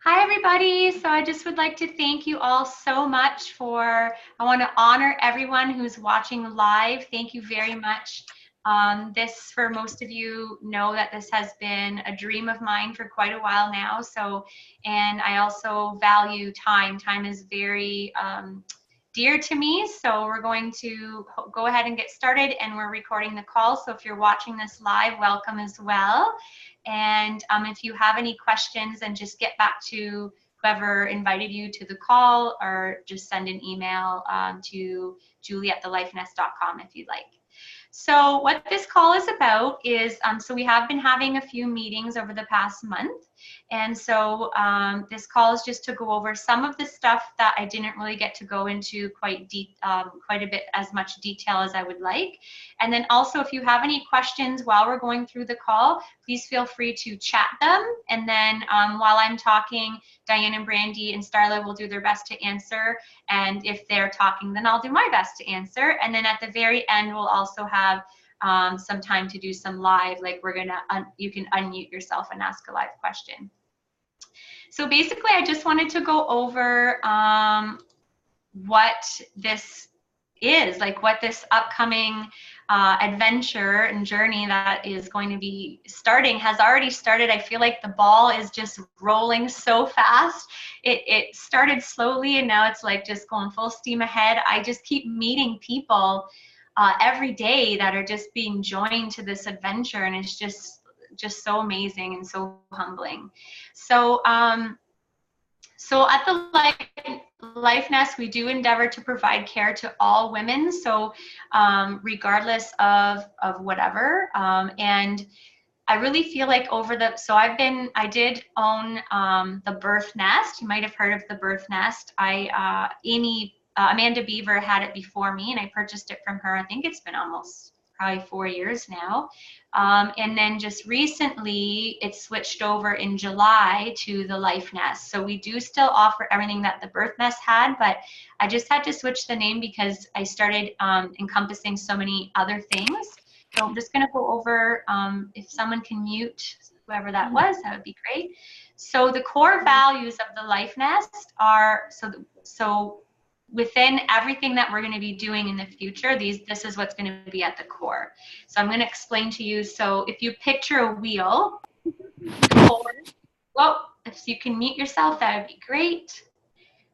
Hi, everybody. So I just would like to thank you all so much I want to honor everyone who's watching live. Thank you very much. For most of you know that this has been a dream of mine for quite a while now. And I also value time. Time is very dear to me. So we're going to go ahead and get started, and we're recording the call. So if you're watching this live, welcome as well. And if you have any questions, then just get back to whoever invited you to the call, or just send an email to julie@thelifenest.com if you'd like. So what this call is about is, so we have been having a few meetings over the past month. And so this call is just to go over some of the stuff that I didn't really get to go into quite a bit as much detail as I would like. And then also, if you have any questions while we're going through the call, please feel free to chat them. And then while I'm talking, Diane and Brandy and Starla will do their best to answer. And if they're talking, then I'll do my best to answer. And then at the very end, we'll also have some time to do some live, like you can unmute yourself and ask a live question. So basically, I just wanted to go over what this is, like what this upcoming adventure and journey that is going to be starting has already started. I feel like the ball is just rolling so fast. It started slowly, and now it's like just going full steam ahead. I just keep meeting people every day that are just being joined to this adventure, and it's just so amazing and so humbling. So so at the Life Nest, we do endeavor to provide care to all women, so regardless of whatever. And I really feel like I did own the Birth Nest. You might have heard of the Birth Nest. Amanda Beaver had it before me, and I purchased it from her. I think it's been almost probably 4 years now. And then just recently, it switched over in July to the Life Nest. So we do still offer everything that the Birth Nest had, but I just had to switch the name because I started encompassing so many other things. So I'm just going to go over, if someone can mute whoever that was, that would be great. So the core values of the Life Nest are, so within everything that we're going to be doing in the future, this is what's going to be at the core. So I'm going to explain to you. So if you picture a wheel, if you can mute yourself, that would be great.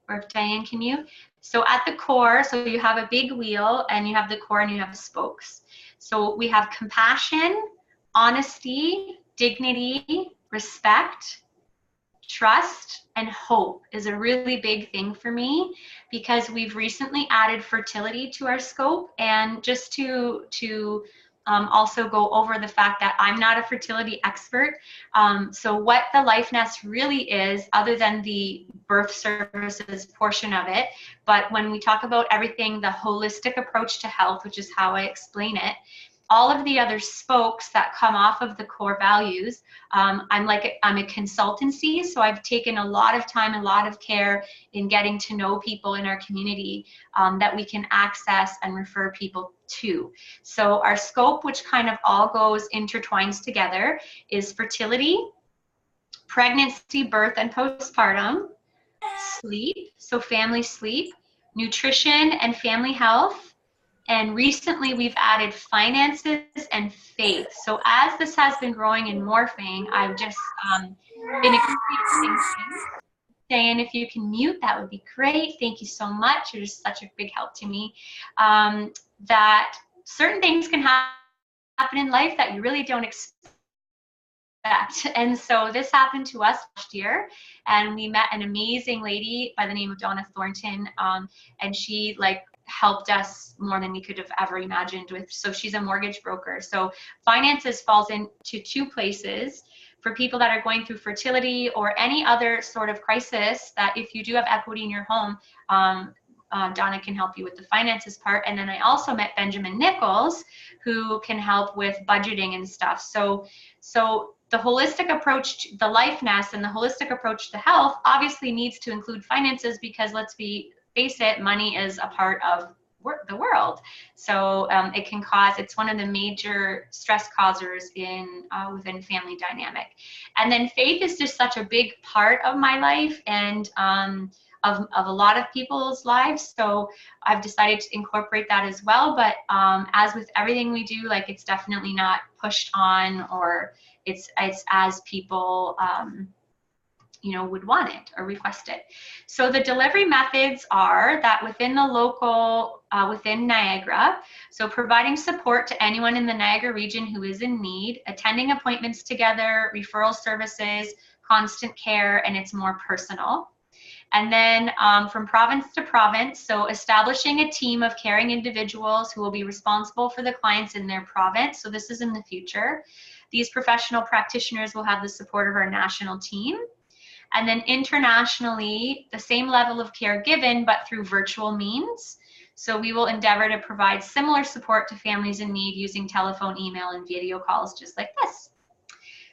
Or if Diane can mute. So at the core, so you have a big wheel, and you have the core, and you have spokes. So we have compassion, honesty, dignity, respect, trust, and hope is a really big thing for me, because we've recently added fertility to our scope. And just to also go over the fact that I'm not a fertility expert. So what the Life Nest really is, other than the birth services portion of it, but when we talk about everything, the holistic approach to health, which is how I explain it, all of the other spokes that come off of the core values, I'm a consultancy, so I've taken a lot of time, a lot of care in getting to know people in our community that we can access and refer people to. So our scope, which kind of all intertwines together, is fertility, pregnancy, birth, and postpartum, sleep, so family sleep, nutrition and family health. And recently we've added finances and faith. So as this has been growing and morphing, I've just been experiencing things. Diane, if you can mute, that would be great. Thank you so much. You're just such a big help to me. That certain things can happen in life that you really don't expect. And so this happened to us last year, and we met an amazing lady by the name of Donna Thornton, and she helped us more than we could have ever imagined so she's a mortgage broker. So finances falls into two places for people that are going through fertility or any other sort of crisis, that if you do have equity in your home, Donna can help you with the finances part. And then I also met Benjamin Nichols, who can help with budgeting and stuff. So the holistic approach to the Life Nest and the holistic approach to health obviously needs to include finances, because let's face it, money is a part of the world. So it can cause, it's one of the major stress causers in within family dynamic. And then faith is just such a big part of my life and of a lot of people's lives. So I've decided to incorporate that as well. But as with everything we do, like it's definitely not pushed on, or it's as people you know, would want it or request it. So the delivery methods are that within the local, within Niagara, so providing support to anyone in the Niagara region who is in need, attending appointments together, referral services, constant care, and it's more personal. And then from province to province, so establishing a team of caring individuals who will be responsible for the clients in their province. So this is in the future. These professional practitioners will have the support of our national team. And then internationally, the same level of care given, but through virtual means. So we will endeavor to provide similar support to families in need using telephone, email, and video calls just like this.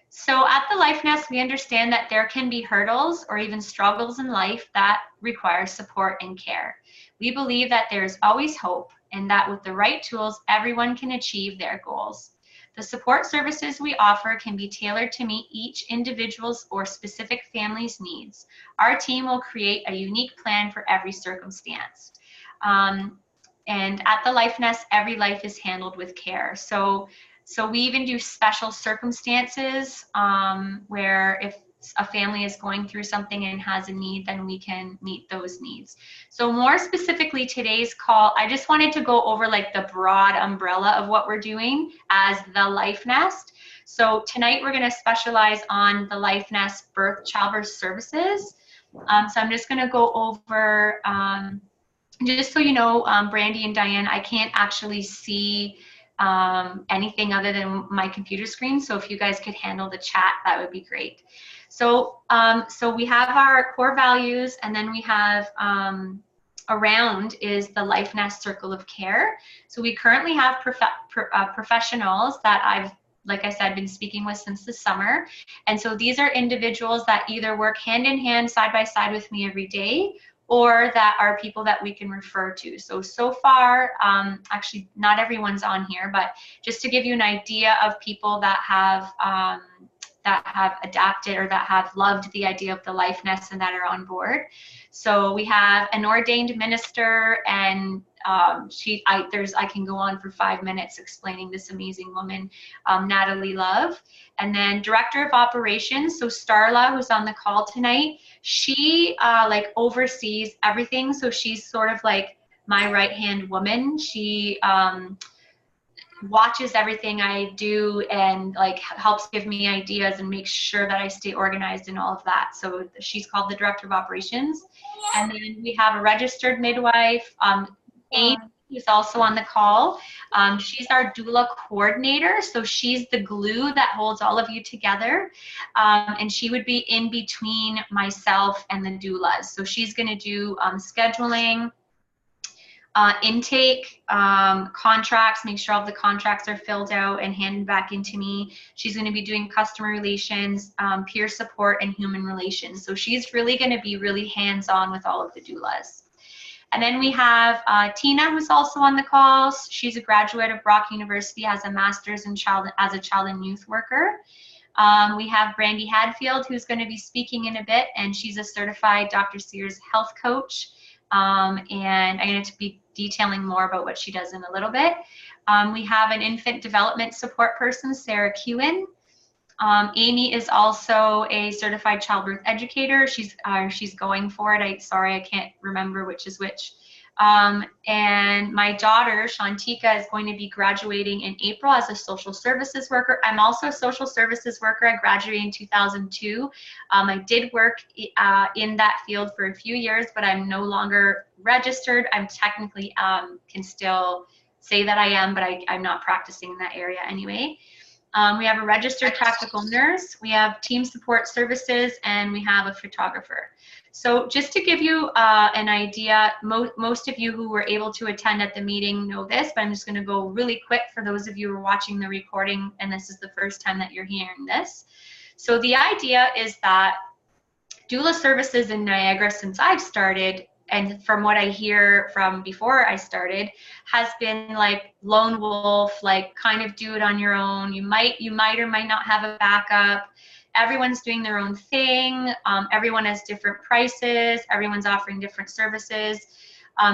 So at the Life Nest, we understand that there can be hurdles or even struggles in life that require support and care. We believe that there is always hope and that with the right tools, everyone can achieve their goals. The support services we offer can be tailored to meet each individual's or specific family's needs. Our team will create a unique plan for every circumstance. And at the Life Nest, every life is handled with care. So we even do special circumstances where if a family is going through something and has a need, then we can meet those needs. So more specifically, today's call, I just wanted to go over like the broad umbrella of what we're doing as the Life Nest. So tonight we're going to specialize on the Life Nest childbirth services. So I'm just going to go over, just so you know, Brandy and Diane, I can't actually see anything other than my computer screen. So if you guys could handle the chat, that would be great. So we have our core values, and then we have around is the Life Nest Circle of Care. So we currently have professionals that I've, like I said, been speaking with since the summer. And so these are individuals that either work hand in hand, side by side with me every day, or that are people that we can refer to. So far, actually not everyone's on here, but just to give you an idea of people that have adapted or that have loved the idea of the Life Nest and that are on board. So we have an ordained minister, and I can go on for 5 minutes explaining this amazing woman, Natalie Love. And then director of operations, so Starla, who's on the call tonight, she like oversees everything. So she's sort of like my right-hand woman. She watches everything I do and like helps give me ideas and makes sure that I stay organized and all of that. So she's called the director of operations. And then we have a registered midwife, Amy, who's also on the call. She's our doula coordinator. So she's the glue that holds all of you together. And she would be in between myself and the doulas. So she's going to do scheduling, intake, contracts, make sure all the contracts are filled out and handed back into me. She's going to be doing customer relations, peer support, and human relations. So she's really going to be really hands-on with all of the doulas. And then we have Tina, who's also on the calls. She's a graduate of Brock University, has a master's as a child and youth worker. We have Brandy Hadfield, who's going to be speaking in a bit, and she's a certified Dr. Sears health coach. And I'm going to be detailing more about what she does in a little bit. We have an infant development support person, Sarah Kewen. Amy is also a certified childbirth educator. She's going for it. I can't remember which is which. And my daughter, Shantika, is going to be graduating in April as a social services worker. I'm also a social services worker. I graduated in 2002. I did work in that field for a few years, but I'm no longer registered. I'm technically can still say that I am, but I'm not practicing in that area anyway. We have a registered practical nurse, we have team support services, and we have a photographer. So just to give you an idea, most of you who were able to attend at the meeting know this, but I'm just going to go really quick for those of you who are watching the recording and this is the first time that you're hearing this. So the idea is that doula services in Niagara, since I've started, and from what I hear from before I started, has been like lone wolf, like kind of do it on your own. You might or might not have a backup. Everyone's doing their own thing. Everyone has different prices. Everyone's offering different services.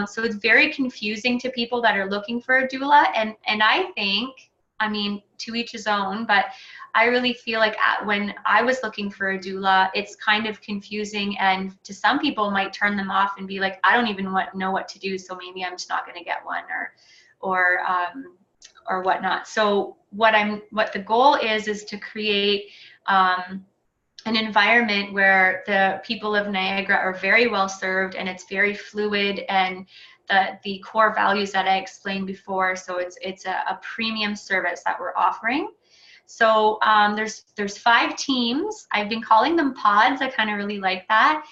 So it's very confusing to people that are looking for a doula. And I think, I mean, to each his own, but I really feel like when I was looking for a doula, it's kind of confusing, and to some people might turn them off and be like, I don't even know what to do, so maybe I'm just not going to get one, or whatnot. So what the goal is to create an environment where the people of Niagara are very well served, and it's very fluid, and the core values that I explained before. So it's a premium service that we're offering. So there's 5 teams. I've been calling them pods. I kind of really like that.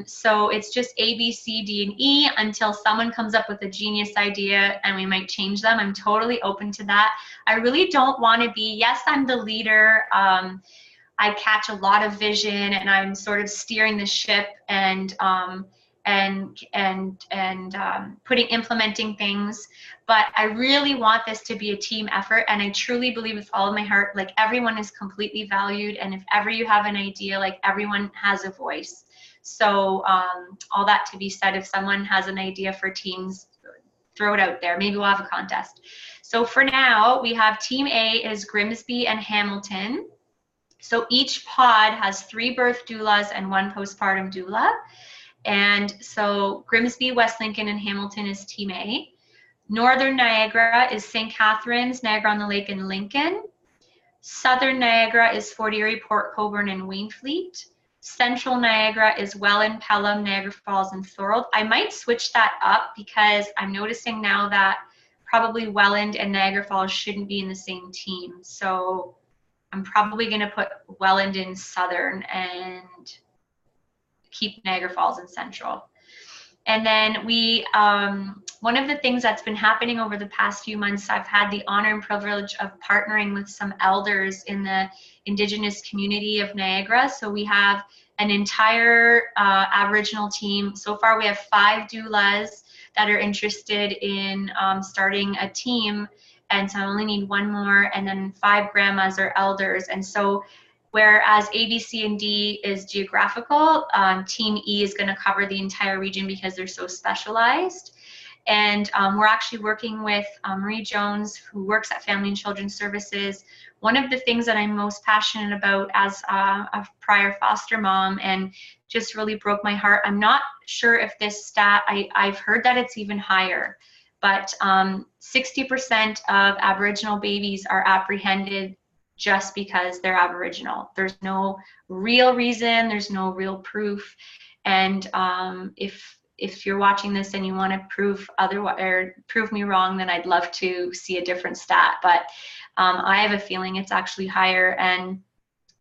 So it's just A, B, C, D, and E until someone comes up with a genius idea, and we might change them. I'm totally open to that. I really don't want to be, yes, I'm the leader. I catch a lot of vision, and I'm sort of steering the ship and implementing things. But I really want this to be a team effort, and I truly believe with all of my heart, like, everyone is completely valued, and if ever you have an idea, like, everyone has a voice. So all that to be said, if someone has an idea for teams, throw it out there. Maybe we'll have a contest. So for now, we have Team A is Grimsby and Hamilton. So each pod has 3 birth doulas and 1 postpartum doula. And so Grimsby, West Lincoln, and Hamilton is Team A. Northern Niagara is St. Catharines, Niagara-on-the-Lake, and Lincoln. Southern Niagara is Fort Erie, Port Colborne, and Wainfleet. Central Niagara is Welland, Pelham, Niagara Falls, and Thorold. I might switch that up because I'm noticing now that probably Welland and Niagara Falls shouldn't be in the same team. So I'm probably going to put Welland in Southern and keep Niagara Falls in Central. And then we, one of the things that's been happening over the past few months, I've had the honor and privilege of partnering with some elders in the Indigenous community of Niagara. So we have an entire Aboriginal team. So far we have 5 doulas that are interested in starting a team. And so I only need 1 more, and then 5 grandmas or elders. And so whereas A, B, C, and D is geographical, Team E is going to cover the entire region because they're so specialized. And we're actually working with Marie Jones, who works at Family and Children's Services. One of the things that I'm most passionate about as a prior foster mom, and just really broke my heart, I'm not sure if this stat, I've heard that it's even higher, but 60% of Aboriginal babies are apprehended just because they're Aboriginal. There's no real reason, there's no real proof. And if you're watching this and you want to prove otherwise, or prove me wrong, then I'd love to see a different stat. But I have a feeling it's actually higher. And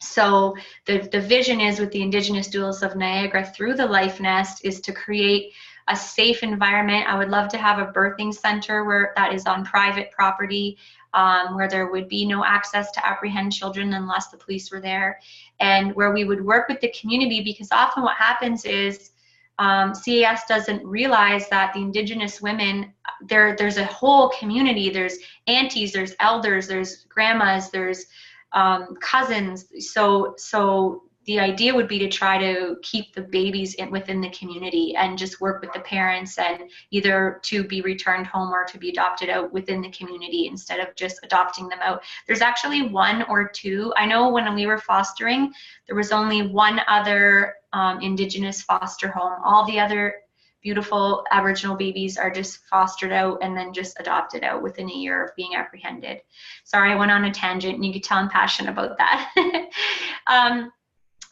so the vision is with the Indigenous Doulas of Niagara through the Life Nest is to create a safe environment. I would love to have a birthing center where that is on private property, where there would be no access to apprehend children unless the police were there, and where we would work with the community, because often what happens is CAS doesn't realize that the Indigenous women, there's a whole community. There's aunties, there's elders, there's grandmas, there's cousins. So the idea would be to try to keep the babies within the community and just work with the parents, and either to be returned home or to be adopted out within the community instead of just adopting them out. There's actually 1 or 2. I know when we were fostering, there was only 1 other Indigenous foster home. All the other beautiful Aboriginal babies are just fostered out and then just adopted out within a year of being apprehended. Sorry, I went on a tangent, and you could tell I'm passionate about that.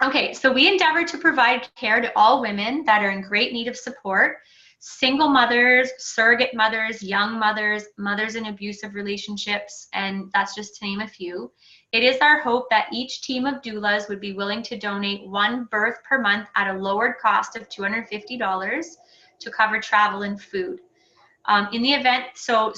Okay, so we endeavor to provide care to all women that are in great need of support: single mothers, surrogate mothers, young mothers, mothers in abusive relationships, and that's just to name a few. It is our hope that each team of doulas would be willing to donate 1 birth per month at a lowered cost of $250 to cover travel and food. In the event, so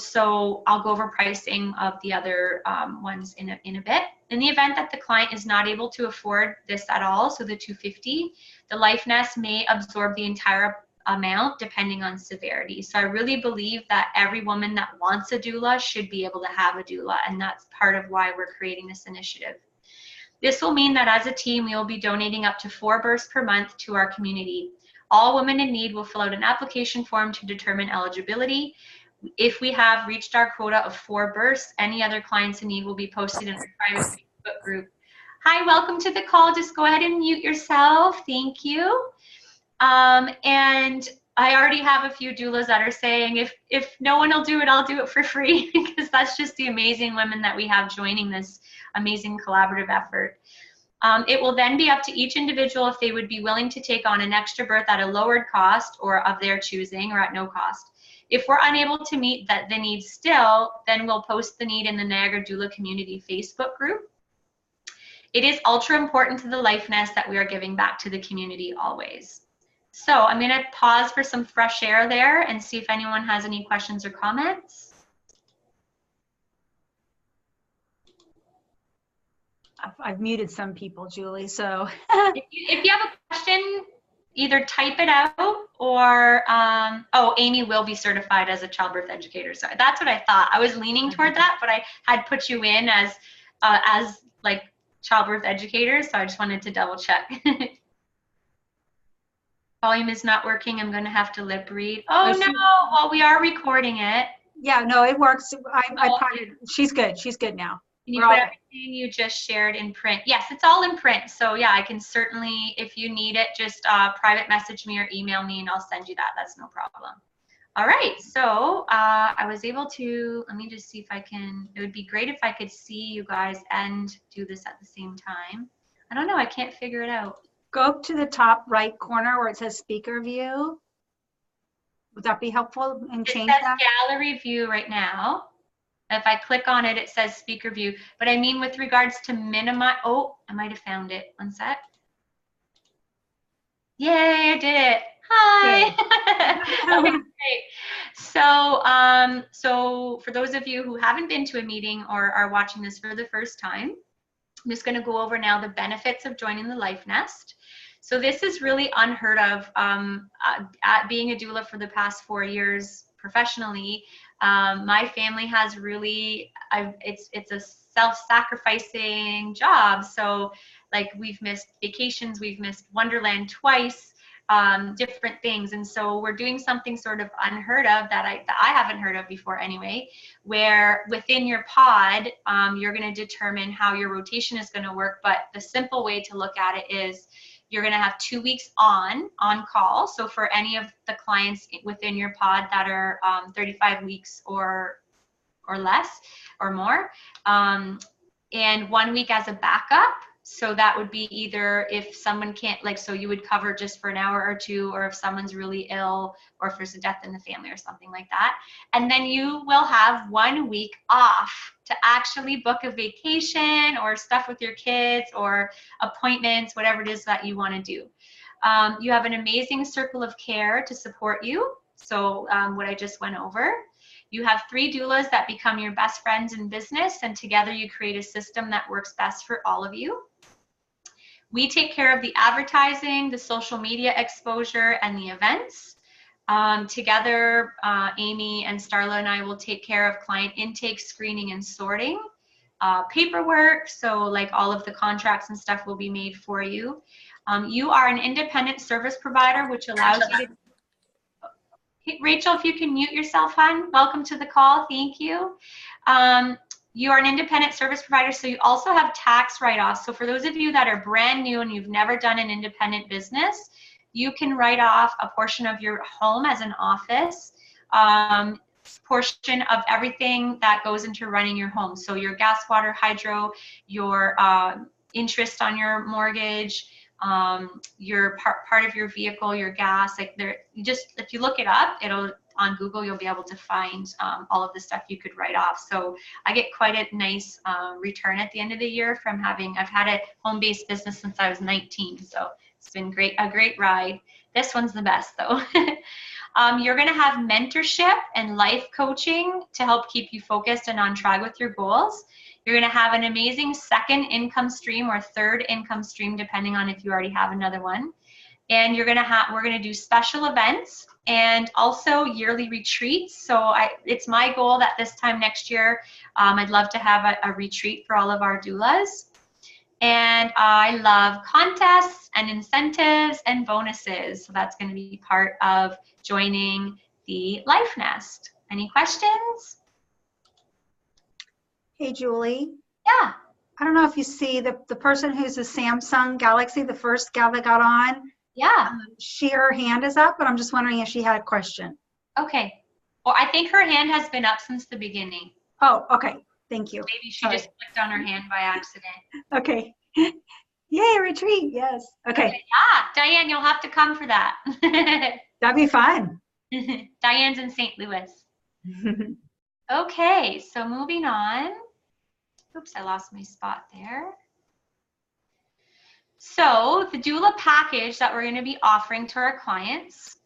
I'll go over pricing of the other ones in a bit. In the event that the client is not able to afford this at all, so the $250, the Life Nest may absorb the entire amount depending on severity. So I really believe that every woman that wants a doula should be able to have a doula, and that's part of why we're creating this initiative. This will mean that as a team, we will be donating up to 4 births per month to our community. All women in need will fill out an application form to determine eligibility. If we have reached our quota of 4 births, any other clients in need will be posted in our private Facebook group. Hi, welcome to the call. Just go ahead and mute yourself. Thank you. And I already have a few doulas that are saying, if no one will do it, I'll do it for free, because that's just the amazing women that we have joining this amazing collaborative effort. It will then be up to each individual if they would be willing to take on an extra birth at a lowered cost or of their choosing or at no cost. If we're unable to meet the need still, then we'll post the need in the Niagara Doula Community Facebook group. It is ultra important to the Life Nest that we are giving back to the community always. So I'm going to pause for some fresh air there and see if anyone has any questions or comments. I've muted some people, Julie, so. if you have a question, either type it out or, oh, Amy will be certified as a childbirth educator. So that's what I thought. I was leaning toward that, but I had put you in as like childbirth educators, so I just wanted to double check. Volume is not working. I'm going to have to lip read. Oh, no. Well, we are recording it. Yeah, no, it works. I potted. She's good. She's good now. Can you put everything you just shared in print? Yes, it's all in print. So yeah, I can certainly, if you need it, just private message me or email me and I'll send you that. That's no problem. All right. So I was able to, let me just see if I can, it would be great if I could see you guys and do this at the same time. I don't know. I can't figure it out. Go to the top right corner where it says speaker view. Would that be helpful? And change that? It says gallery view right now. If I click on it, it says speaker view. But I mean with regards to minimize, oh, I might have found it. One sec. Yay, I did it. Hi. Okay, great. So for those of you who haven't been to a meeting or are watching this for the first time, I'm just going to go over now the benefits of joining the Life Nest. So this is really unheard of. At being a doula for the past 4 years professionally, my family has really, it's a self-sacrificing job. So like we've missed vacations, we've missed Wonderland twice, different things. And so we're doing something sort of unheard of that I haven't heard of before anyway, where within your pod, you're going to determine how your rotation is going to work. But the simple way to look at it is you're going to have 2 weeks on call. So for any of the clients within your pod that are 35 weeks or less or more, and 1 week as a backup. So that would be either if someone can't, like, so you would cover just for an hour or two, or if someone's really ill, or if there's a death in the family or something like that. And then you will have 1 week off to actually book a vacation or stuff with your kids or appointments, whatever it is that you want to do. You have an amazing circle of care to support you. So what I just went over. You have 3 doulas that become your best friends in business, and together you create a system that works best for all of you. We take care of the advertising, the social media exposure, and the events. Together, Amy and Starla and I will take care of client intake, screening, and sorting. Paperwork, so like all of the contracts and stuff will be made for you. You are an independent service provider, which allows you to... Rachel, if you can mute yourself, hon. Welcome to the call. Thank you. You are an independent service provider, so you also have tax write-offs. So for those of you that are brand new and you've never done an independent business, you can write off a portion of your home as an office, portion of everything that goes into running your home. So your gas, water, hydro, your interest on your mortgage, your part of your vehicle, your gas, like there, you just, if you look it up, on Google, you'll be able to find all of the stuff you could write off. So I get quite a nice return at the end of the year from I've had a home-based business since I was 19. So it's been a great ride. This one's the best though. You're gonna have mentorship and life coaching to help keep you focused and on track with your goals. You're gonna have an amazing second income stream or third income stream, depending on if you already have another one. And we're gonna do special events and also yearly retreats. So it's my goal that this time next year, I'd love to have a retreat for all of our doulas. And I love contests and incentives and bonuses. So that's going to be part of joining the Life Nest. Any questions? Hey, Julie. Yeah. I don't know if you see the person who's a Samsung Galaxy, the first gal that got on. Yeah. Her hand is up, but I'm just wondering if she had a question. Okay. Well, I think her hand has been up since the beginning. Oh, okay. Thank you. Maybe she just clicked on her hand by accident. Okay. Yay, retreat. Yes. Okay. Yeah, Diane, you'll have to come for that. That'd be fun. Diane's in St. Louis. Okay, so moving on. Oops, I lost my spot there. So the doula package that we're going to be offering to our clients.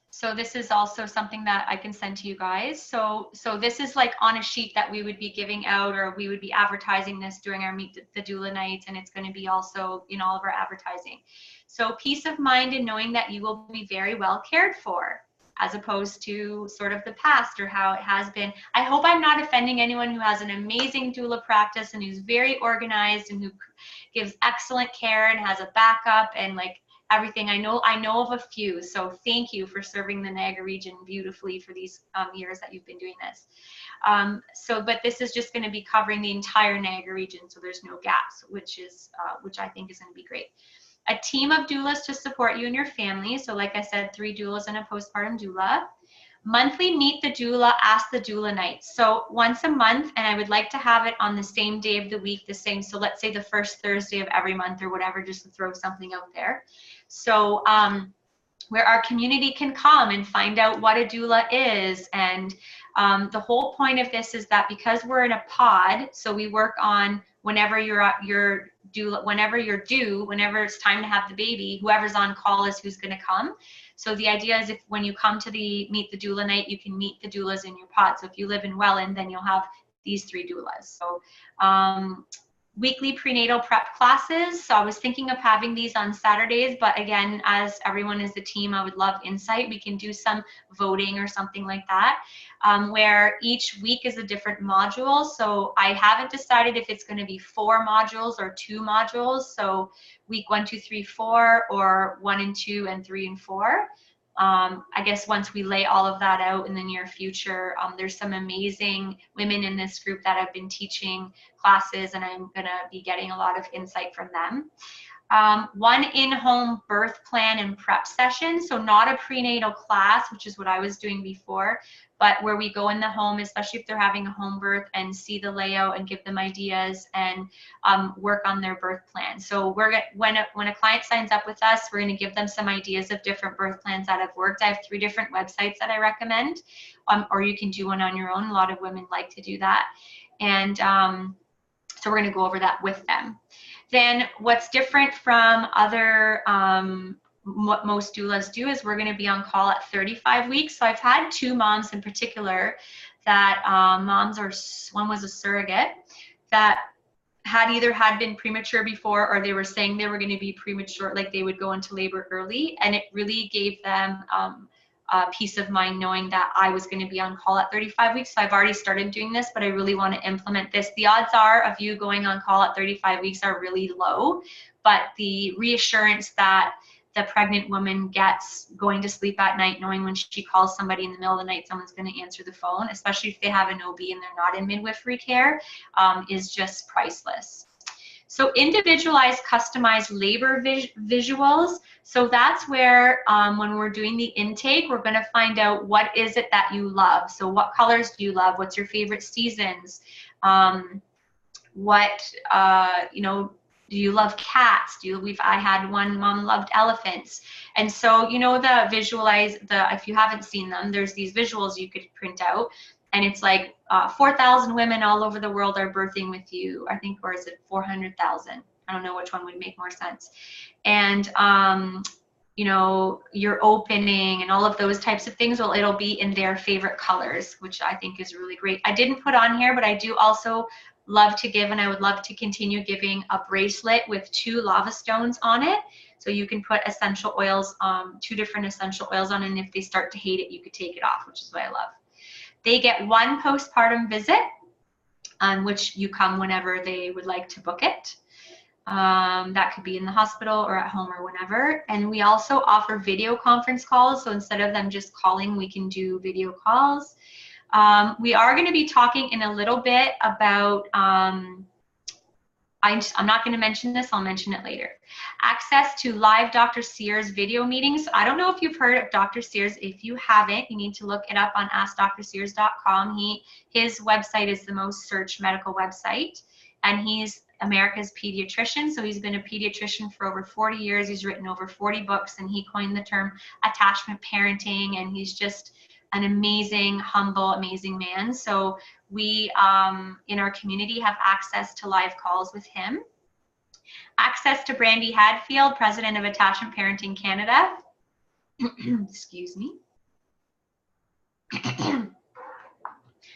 So this is also something that I can send to you guys. So this is like on a sheet that we would be giving out, or we would be advertising this during our Meet the Doula nights, and it's going to be also in all of our advertising. So peace of mind in knowing that you will be very well cared for, as opposed to sort of the past or how it has been. I hope I'm not offending anyone who has an amazing doula practice and who's very organized and who gives excellent care and has a backup and like everything. I know of a few, so thank you for serving the Niagara region beautifully for these years that you've been doing this. But this is just going to be covering the entire Niagara region, so there's no gaps, which I think is going to be great. A team of doulas to support you and your family. So like I said, 3 doulas and a postpartum doula. Monthly Meet the Doula, Ask the Doula nights. So once a month, and I would like to have it on the same day of the week, the same. So let's say the first Thursday of every month or whatever, just to throw something out there. So where our community can come and find out what a doula is. And the whole point of this is that because we're in a pod, so we work on whenever you're due, whenever it's time to have the baby, whoever's on call is who's going to come. So the idea is if when you come to the Meet the Doula night, you can meet the doulas in your pod. So if you live in Welland, then you'll have these 3 doulas. So weekly prenatal prep classes. So I was thinking of having these on Saturdays, but again, as everyone is a team, I would love insight. We can do some voting or something like that, where each week is a different module. So I haven't decided if it's going to be 4 modules or 2 modules. So week 1, 2, 3, 4, or 1 and 2 and 3 and 4. I guess once we lay all of that out in the near future, there's some amazing women in this group that have been teaching classes, and I'm going to be getting a lot of insight from them. 1 in-home birth plan and prep session. So not a prenatal class, which is what I was doing before, but where we go in the home, especially if they're having a home birth, and see the layout and give them ideas and work on their birth plan. So when a client signs up with us, we're going to give them some ideas of different birth plans that have worked. I have 3 different websites that I recommend, or you can do one on your own. A lot of women like to do that. And so we're going to go over that with them. Then what's different from other, what most doulas do is we're going to be on call at 35 weeks. So I've had 2 moms in particular that one was a surrogate that had either been premature before, or they were saying they were going to be premature, like they would go into labor early. And it really gave them peace of mind knowing that I was going to be on call at 35 weeks. So I've already started doing this, but I really want to implement this. The odds are of you going on call at 35 weeks are really low, but the reassurance that the pregnant woman gets going to sleep at night, knowing when she calls somebody in the middle of the night, someone's going to answer the phone, especially if they have an OB and they're not in midwifery care, is just priceless. So individualized, customized labor visuals. So that's where when we're doing the intake, we're going to find out what is it that you love. So what colors do you love? What's your favorite seasons? Do you love cats? I had one mom loved elephants. And so, if you haven't seen them, there's these visuals you could print out. And it's like 4,000 women all over the world are birthing with you, I think, or is it 400,000? I don't know which one would make more sense. And, your opening and all of those types of things, well, it'll be in their favorite colors, which I think is really great. I didn't put on here, but I do also love to give, and I would love to continue giving, a bracelet with 2 lava stones on it. So you can put essential oils, 2 different essential oils on it, and if they start to hate it, you could take it off, which is what I love. They get 1 postpartum visit, on which you come whenever they would like to book it. That could be in the hospital or at home or whenever. And we also offer video conference calls. So instead of them just calling, we can do video calls. We are going to be talking in a little bit about, I'm not going to mention this, I'll mention it later. Access to live Dr. Sears video meetings. I don't know if you've heard of Dr. Sears. If you haven't, you need to look it up on AskDrSears.com. His website is the most searched medical website, and he's America's pediatrician. So he's been a pediatrician for over 40 years. He's written over 40 books, and he coined the term attachment parenting, and he's just an amazing, humble, amazing man. So we, in our community, have access to live calls with him. Access to Brandy Hadfield, President of Attachment Parenting Canada. Excuse me.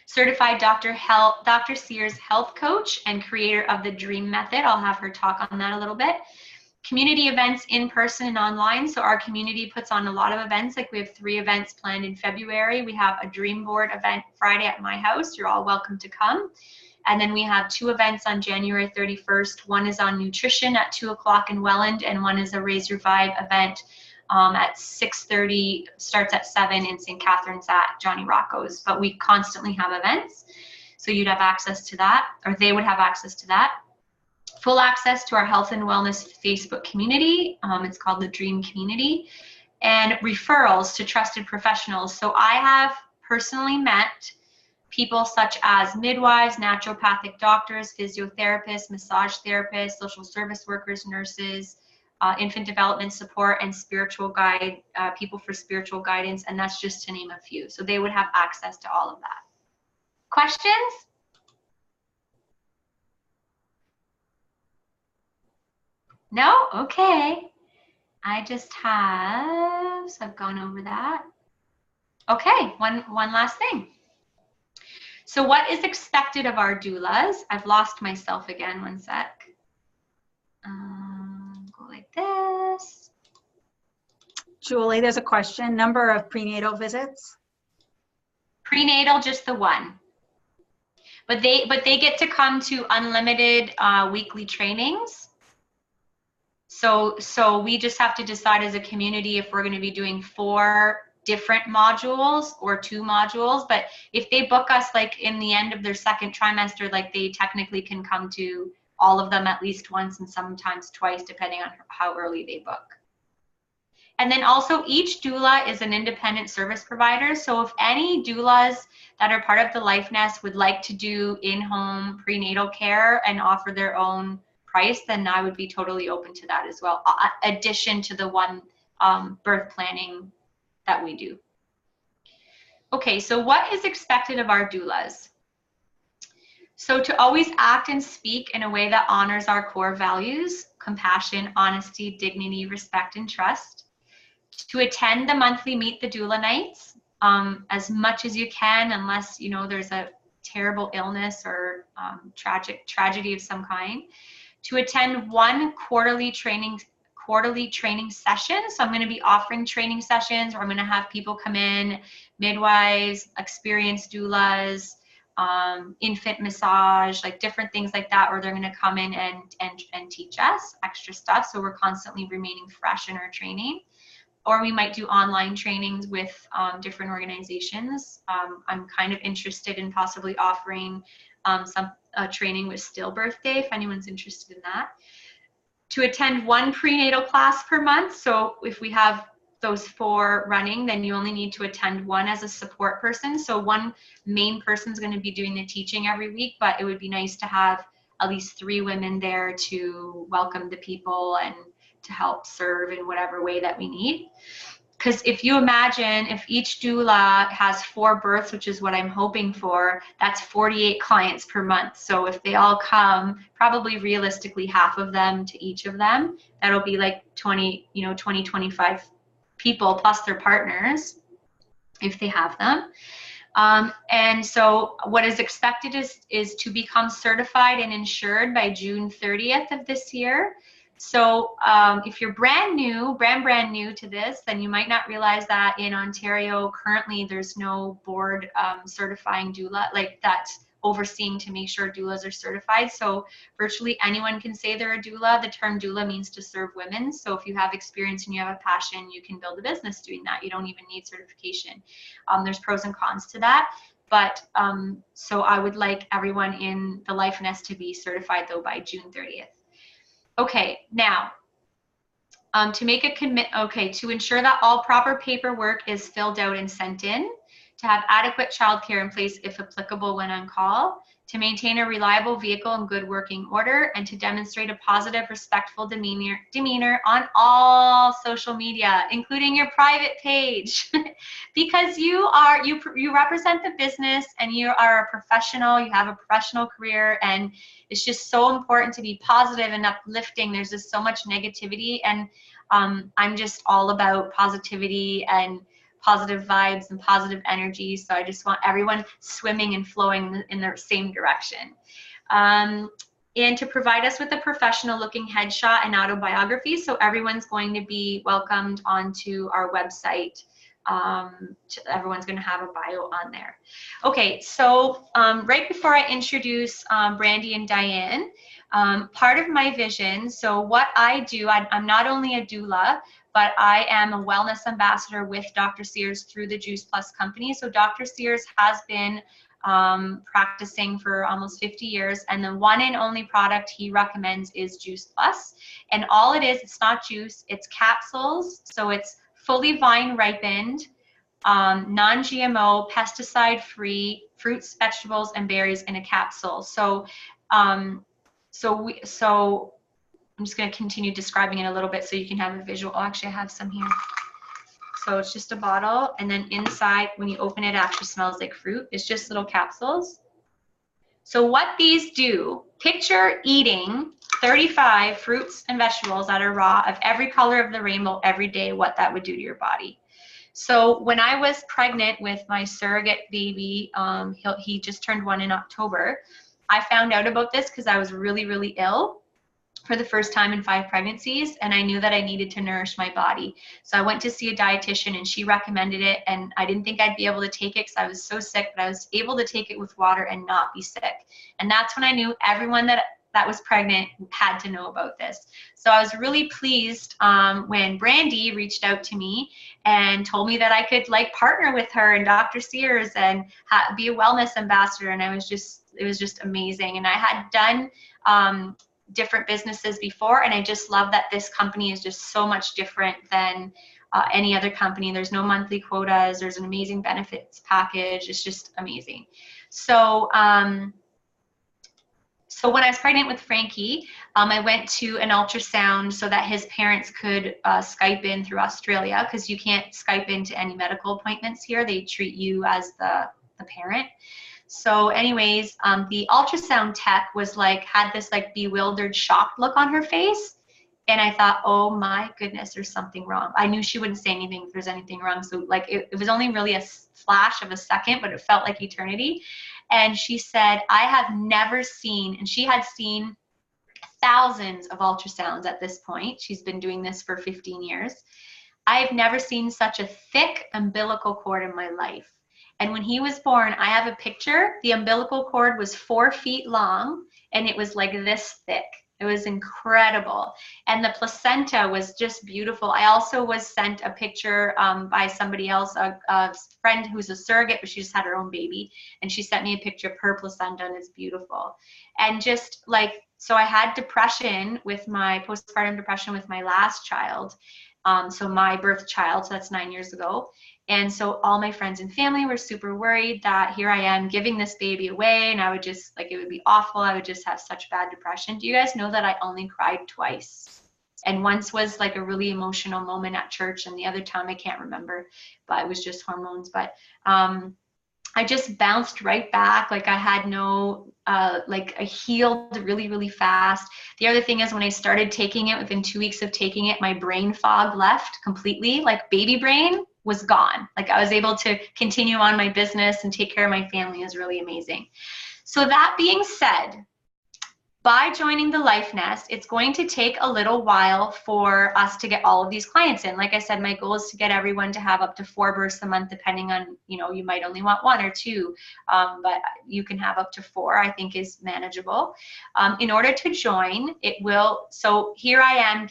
Certified Dr. Sears health coach and creator of the Dream Method. I'll have her talk on that a little bit. Community events in person and online. So our community puts on a lot of events. Like we have 3 events planned in February. We have a Dream Board event Friday at my house. You're all welcome to come. And then we have 2 events on January 31st. One is on nutrition at 2 o'clock in Welland, and one is a Raise Your Vibe event at 6:30, starts at 7 in St. Catharines at Johnny Rocco's. But we constantly have events. So you'd have access to that, or they would have access to that. Full access to our health and wellness Facebook community. It's called the Dream Community. And referrals to trusted professionals. So I have personally met people such as midwives, naturopathic doctors, physiotherapists, massage therapists, social service workers, nurses, infant development support, and spiritual guide, people for spiritual guidance, and that's just to name a few. So they would have access to all of that. Questions? No? Okay. I just have, so I've gone over that. Okay, one last thing. So what is expected of our doulas? I've lost myself again, one sec. Go like this. Julie, there's a question. Number of prenatal visits? Prenatal, just the 1. But they get to come to unlimited weekly trainings. So we just have to decide as a community if we're going to be doing 4 different modules or 2 modules. But if they book us like in the end of their 2nd trimester, like they technically can come to all of them at least once and sometimes twice, depending on how early they book. And then also each doula is an independent service provider. So if any doulas that are part of the Life Nest would like to do in-home prenatal care and offer their own price, then I would be totally open to that as well, addition to the one birth planning that we do. Okay, so what is expected of our doulas? So to always act and speak in a way that honors our core values: compassion, honesty, dignity, respect, and trust. To attend the monthly Meet the Doula nights as much as you can, unless you know there's a terrible illness or tragedy of some kind. To attend 1 quarterly training session. So I'm going to be offering training sessions, or I'm going to have people come in, midwives, experienced doulas, infant massage, like different things like that, or they're going to come in and teach us extra stuff. So we're constantly remaining fresh in our training. Or we might do online trainings with different organizations. I'm kind of interested in possibly offering some training with stillbirth day, if anyone's interested in that. To attend 1 prenatal class per month. So if we have those 4 running, then you only need to attend 1 as a support person. So 1 main person is going to be doing the teaching every week, but it would be nice to have at least 3 women there to welcome the people and to help serve in whatever way that we need. Because if you imagine, if each doula has 4 births, which is what I'm hoping for, that's 48 clients per month. So if they all come, probably realistically half of them to each of them, that'll be like 20, 25 people plus their partners, if they have them. And so what is expected is to become certified and insured by June 30th of this year. So if you're brand new to this, then you might not realize that in Ontario, currently there's no board certifying doula, like that's overseeing to make sure doulas are certified. So virtually anyone can say they're a doula. The term doula means to serve women. So if you have experience and you have a passion, you can build a business doing that. You don't even need certification. There's pros and cons to that. But so I would like everyone in the Life Nest to be certified though by June 30th. Okay, now to make a to ensure that all proper paperwork is filled out and sent in, to have adequate childcare in place if applicable when on call, to maintain a reliable vehicle in good working order, and to demonstrate a positive, respectful demeanor on all social media, including your private page, because you represent the business and you are a professional, you have a professional career, and it's just so important to be positive and uplifting. There's just so much negativity, and I'm just all about positivity and positive vibes and positive energy. So I just want everyone swimming and flowing in the same direction. And to provide us with a professional looking headshot and autobiography. So everyone's going to be welcomed onto our website. Everyone's going to have a bio on there. Okay, so right before I introduce Brandy and Diane, part of my vision, so what I do, I'm not only a doula, but I am a wellness ambassador with Dr. Sears through the Juice Plus company. So Dr. Sears has been practicing for almost 50 years, and the one and only product he recommends is Juice Plus. And all it is, it's not juice, it's capsules. So it's fully vine ripened, non-GMO, pesticide-free fruits, vegetables, and berries in a capsule. So, I'm just going to continue describing it a little bit so you can have a visual. Oh, actually, I have some here. So it's just a bottle, and then inside, when you open it, it actually smells like fruit. It's just little capsules. So what these do, picture eating 35 fruits and vegetables that are raw of every color of the rainbow every day, what that would do to your body. So when I was pregnant with my surrogate baby, he just turned 1 in October, I found out about this because I was really, really ill for the first time in 5 pregnancies, and I knew that I needed to nourish my body. So I went to see a dietitian, and she recommended it, and I didn't think I'd be able to take it because I was so sick, but I was able to take it with water and not be sick. And that's when I knew everyone that was pregnant had to know about this. So I was really pleased when Brandy reached out to me and told me that I could partner with her and Dr. Sears and be a wellness ambassador, and it was just amazing. And I had done different businesses before, and I just love that this company is just so much different than any other company. There's no monthly quotas. There's an amazing benefits package. It's just amazing. So so when I was pregnant with Frankie, I went to an ultrasound so that his parents could Skype in through Australia, because you can't Skype into any medical appointments here. They treat you as the parent. So anyways, the ultrasound tech was had this bewildered, shocked look on her face. And I thought, oh my goodness, there's something wrong. I knew she wouldn't say anything if there's anything wrong. So it was only really a flash of a second, but it felt like eternity. And she said, I have never seen, and she had seen thousands of ultrasounds at this point. She's been doing this for 15 years. I've never seen such a thick umbilical cord in my life. And when he was born, I have a picture. The umbilical cord was 4 feet long, and it was like this thick. It was incredible. And the placenta was just beautiful. I also was sent a picture by somebody else, a friend who's a surrogate, but she just had her own baby. And she sent me a picture of her placenta, and it's beautiful. And just so I had depression with my postpartum depression with my last child. So my birth child, so that's 9 years ago. And so all my friends and family were super worried that here I am giving this baby away, and I would just it would be awful. I would just have such bad depression. Do you guys know that I only cried twice? And once was a really emotional moment at church, and the other time I can't remember, but it was just hormones. But I just bounced right back. I had no, I healed really, really fast. The other thing is when I started taking it, within 2 weeks of taking it, my brain fog left completely, baby brain. was gone. Like I was able to continue on my business and take care of my family. Is really amazing. So that being said, by joining the Life Nest, it's going to take a little while for us to get all of these clients in. Like I said, my goal is to get everyone to have up to 4 births a month, depending on, you might only want 1 or 2, but you can have up to 4, I think is manageable. In order to join, so here I am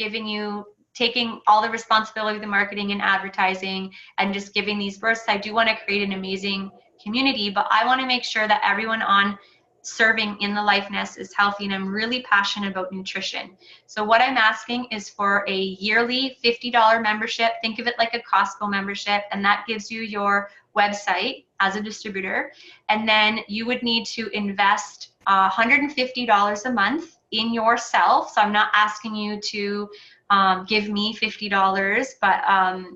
taking all the responsibility of the marketing and advertising and just giving these births. I do want to create an amazing community, but I want to make sure that everyone on serving in the Life Nest is healthy, and I'm really passionate about nutrition. So what I'm asking is for a yearly $50 membership. Think of it like a Costco membership, and that gives you your website as a distributor. And then you would need to invest $150 a month in yourself. So I'm not asking you to give me $50, but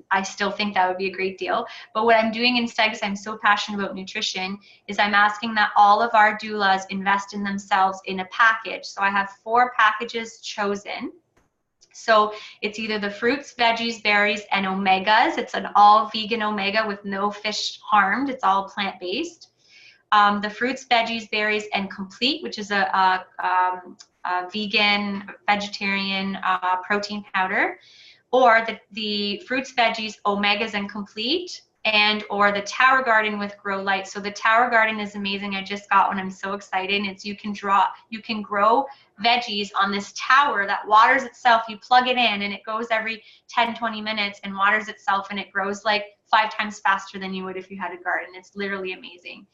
I still think that would be a great deal. But what I'm doing instead, because I'm so passionate about nutrition, is I'm asking that all of our doulas invest in themselves in a package. So I have 4 packages chosen. So it's either the fruits, veggies, berries, and omegas. It's an all vegan omega with no fish harmed. It's all plant-based. The fruits, veggies, berries, and complete, which is a vegan, vegetarian protein powder, or the fruits, veggies, omegas, and complete, or the Tower Garden with Grow Light. So the Tower Garden is amazing. I just got one. I'm so excited. You can grow veggies on this tower that waters itself. You plug it in and it goes every 10-20 minutes and waters itself, and it grows like 5 times faster than you would if you had a garden. It's literally amazing.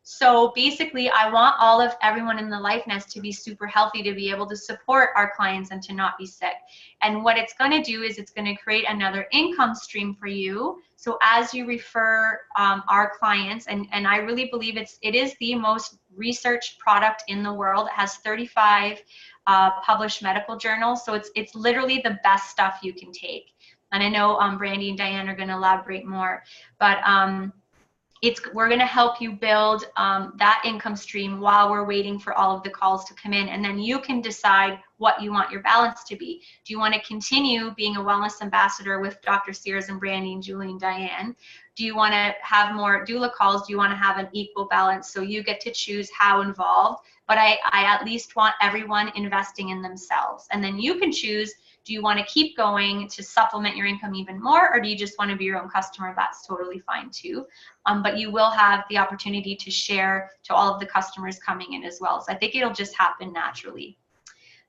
So basically, I want everyone in the Life Nest to be super healthy, to be able to support our clients and to not be sick. And what it's going to do is it's going to create another income stream for you. So as you refer our clients, and I really believe it is the most researched product in the world. It has 35 published medical journals. So it's literally the best stuff you can take. And I know Brandy and Diane are going to elaborate more, but we're going to help you build that income stream while we're waiting for all of the calls to come in. And then you can decide what you want your balance to be. Do you want to continue being a wellness ambassador with Dr. Sears and Brandy and Julie and Diane? Do you want to have more doula calls? Do you want to have an equal balance? So you get to choose how involved. But I at least want everyone investing in themselves. And then you can choose, do you want to keep going to supplement your income even more, or do you just want to be your own customer? That's totally fine too. But you will have the opportunity to share to all of the customers coming in as well. So I think it'll just happen naturally.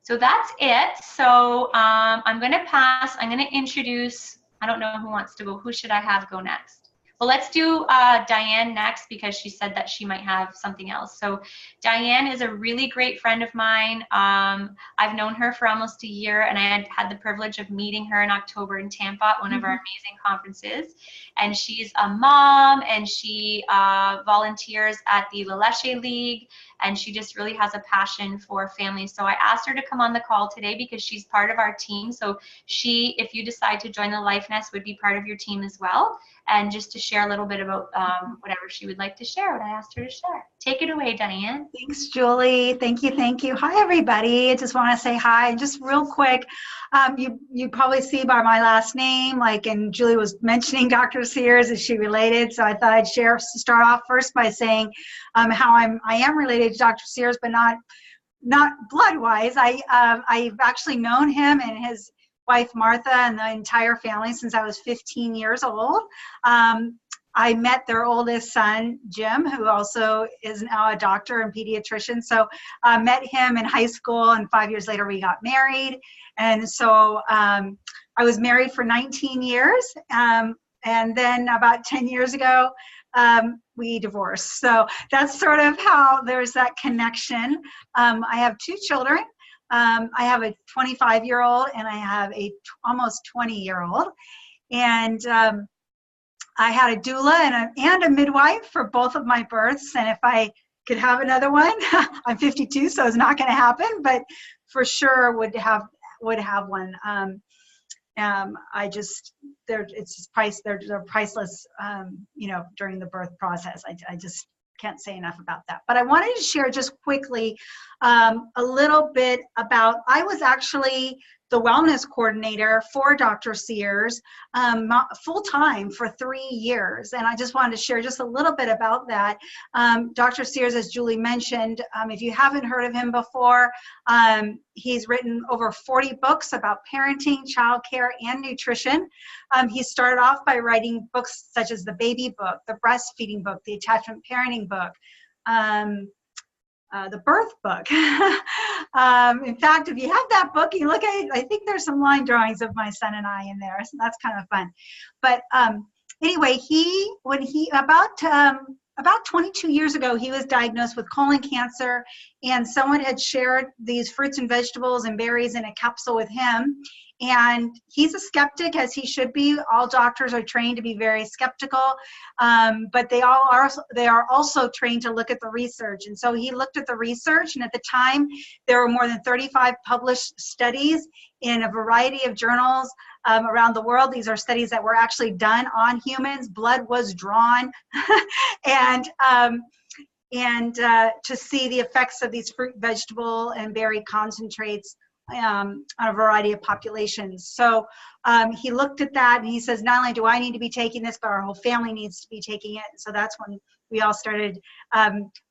So that's it. So I'm going to pass. I'm going to introduce, I don't know who wants to go. Who should I have go next? Well, let's do Diane next, because she said that she might have something else. So Diane is a really great friend of mine. I've known her for almost a year, and I had the privilege of meeting her in October in Tampa at one of our amazing conferences. And she's a mom, and she volunteers at the La Leche League, and she just really has a passion for families. So I asked her to come on the call today because she's part of our team. So she, if you decide to join the Life Nest, would be part of your team as well. And just to share a little bit about whatever she would like to share, what I asked her to share. Take it away, Diane. Thanks, Julie. Thank you. Thank you. Hi, everybody. I just want to say hi. Just real quick, you probably see by my last name, and Julie was mentioning Dr. Sears, is she related? So I thought I'd start off first by saying how I am related to Dr. Sears, but not blood-wise. I've actually known him and his wife Martha and the entire family since I was 15 years old. I met their oldest son, Jim, who also is now a doctor and pediatrician. So I met him in high school, and 5 years later we got married. And so I was married for 19 years. And then about 10 years ago, we divorced. So that's sort of how there's that connection. I have 2 children. I have a 25-year-old and I have a almost 20-year-old. And I had a doula and a midwife for both of my births. And if I could have another one, I'm 52, so it's not going to happen, but for sure would have one. They're priceless, during the birth process. I just can't say enough about that. But I wanted to share just quickly a little bit about, I was actually the wellness coordinator for Dr. Sears full-time for 3 years. And I just wanted to share just a little bit about that. Dr. Sears, as Julie mentioned, if you haven't heard of him before, he's written over 40 books about parenting, childcare, and nutrition. He started off by writing books such as the baby book, the breastfeeding book, the attachment parenting book, the birth book. In fact, if you have that book, you look at it, I think there's some line drawings of my son and I in there, so that's kind of fun. But anyway, about 22 years ago, he was diagnosed with colon cancer, and someone had shared these fruits and vegetables and berries in a capsule with him. And he's a skeptic, as he should be. All doctors are trained to be very skeptical, but they are also trained to look at the research. And so he looked at the research, and at the time, there were more than 35 published studies in a variety of journals around the world. These are studies that were actually done on humans. Blood was drawn, and to see the effects of these fruit, vegetable, and berry concentrates on a variety of populations. So he looked at that and he says, not only do I need to be taking this, but our whole family needs to be taking it. So that's when we all started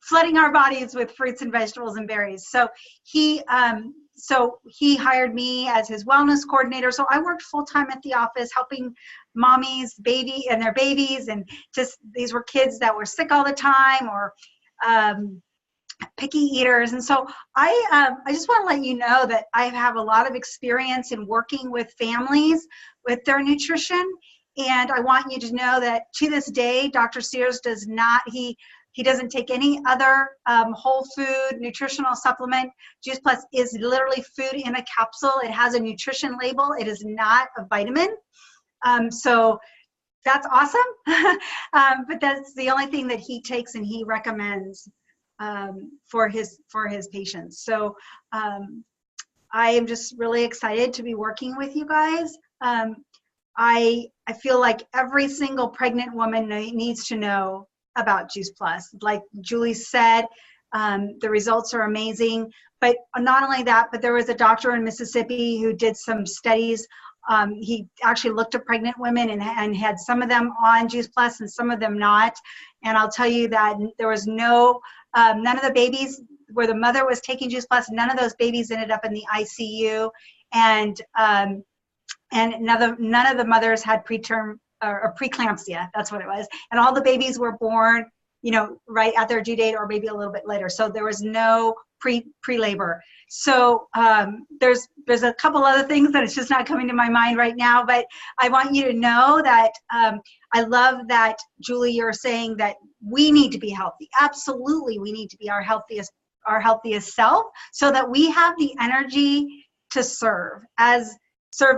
flooding our bodies with fruits and vegetables and berries. So he hired me as his wellness coordinator. So I worked full-time at the office helping mommies, their babies, and just these were kids that were sick all the time or picky eaters. And so I just want to let you know that I have a lot of experience in working with families with their nutrition. And I want you to know that to this day, Dr. Sears does not, he doesn't take any other whole food nutritional supplement. Juice Plus is literally food in a capsule. It has a nutrition label. It is not a vitamin. So that's awesome. But that's the only thing that he takes and he recommends for his patients. So I am just really excited to be working with you guys. I feel like every single pregnant woman needs to know about Juice Plus. Like Julie said, the results are amazing. But not only that, but there was a doctor in Mississippi who did some studies. He actually looked at pregnant women and had some of them on Juice Plus and some of them not. And I'll tell you that there was none of the babies where the mother was taking Juice Plus, none of those babies ended up in the ICU. And none of the mothers had preterm or preeclampsia. That's what it was. And all the babies were born, right at their due date or maybe a little bit later. So there was no pre-labor. So there's a couple other things that it's just not coming to my mind right now, but I want you to know that I love that, Julie, you're saying that we need to be healthy. Absolutely, we need to be our healthiest self so that we have the energy to serve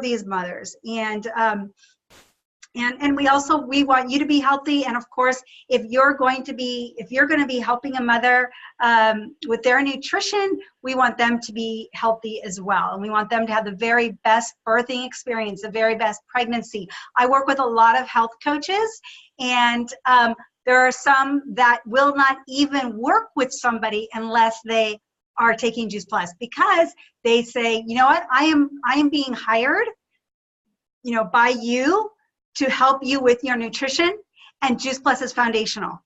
these mothers. And we want you to be healthy. And of course, if you're going to be helping a mother with their nutrition, we want them to be healthy as well. And we want them to have the very best birthing experience, the very best pregnancy. I work with a lot of health coaches, and there are some that will not even work with somebody unless they are taking Juice Plus, because they say, you know what, I am being hired, by you to help you with your nutrition, and Juice Plus is foundational.